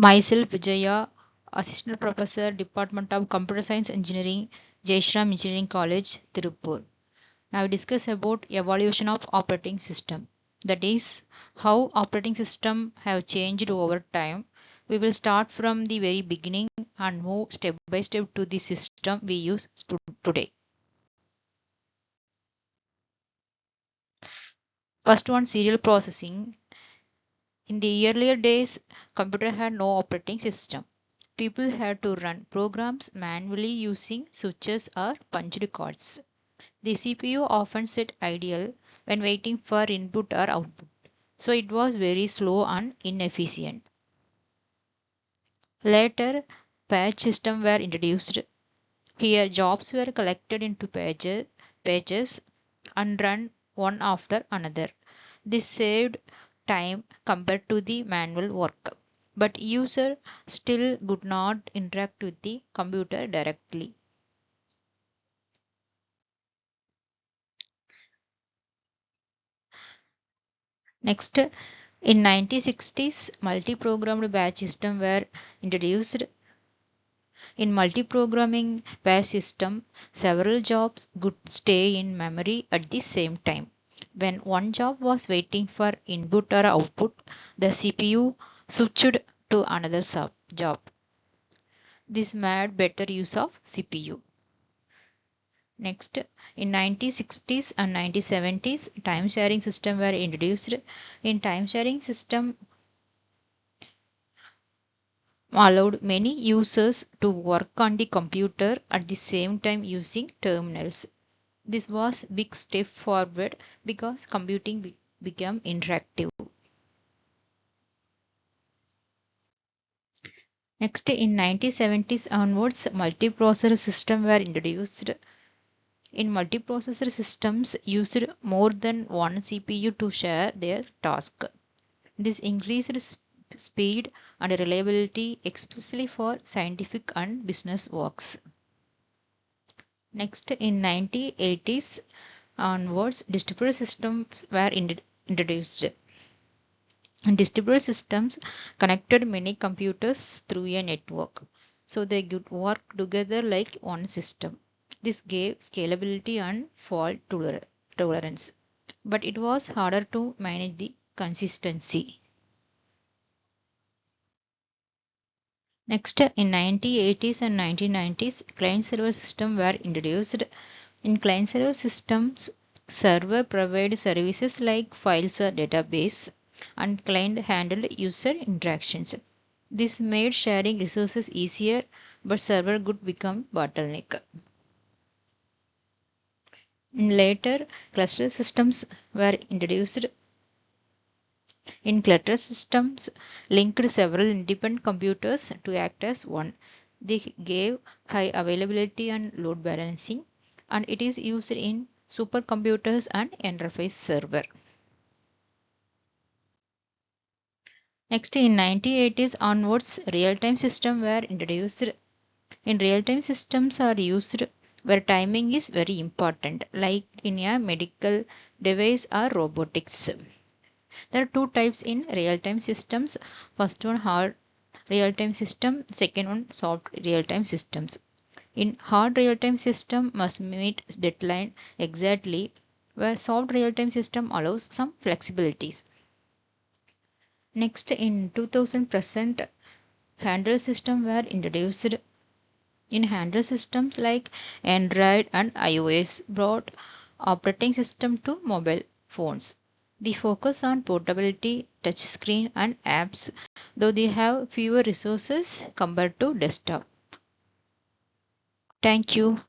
Myself, Vijaya, Assistant Professor, Department of Computer Science Engineering, Shriram Engineering College, Tirupur. Now we discuss about evolution of operating system. That is how operating system have changed over time. We will start from the very beginning and move step by step to the system we use today. First one, serial processing. In the earlier days, computer had no operating system. People had to run programs manually using switches or punched cards. The CPU often sat idle when waiting for input or output, so it was very slow and inefficient. Later, batch systems were introduced. Here, jobs were collected into pages and run one after another. This saved time compared to the manual work, but user still could not interact with the computer directly. Next, in 1960s, multi-programmed batch systems were introduced. In multi-programming batch system, several jobs could stay in memory at the same time. When one job was waiting for input or output, the CPU switched to another job. This made better use of CPU. Next, in 1960s and 1970s, time sharing system were introduced. In time sharing system, allowed many users to work on the computer at the same time using terminals. This was a big step forward because computing became interactive. Next, in 1970s onwards, multiprocessor systems were introduced. In multiprocessor systems, used more than one CPU to share their task. This increased speed and reliability, especially for scientific and business works. Next, in 1980s onwards, distributed systems were introduced. And distributed systems connected many computers through a network, so they could work together like one system. This gave scalability and fault tolerance, but it was harder to manage the consistency. Next, in 1980s and 1990s, client-server systems were introduced. In client-server systems, server provided services like files or database, and client handled user interactions. This made sharing resources easier, but server could become bottleneck. In later, cluster systems were introduced. In cluster systems, linked several independent computers to act as one. They gave high availability and load balancing, and it is used in supercomputers and enterprise server. Next, in 1980s onwards, real-time systems were introduced. In real-time systems are used where timing is very important, like in a medical device or robotics. There are two types in real-time systems. First one, hard real-time system. Second one, soft real-time systems. In hard real-time system must meet deadline exactly, where soft real-time system allows some flexibilities. Next, in 2000 present, handle system were introduced. In handle systems like Android and iOS brought operating system to mobile phones. They focus on portability, touchscreen and apps, though they have fewer resources compared to desktop. Thank you.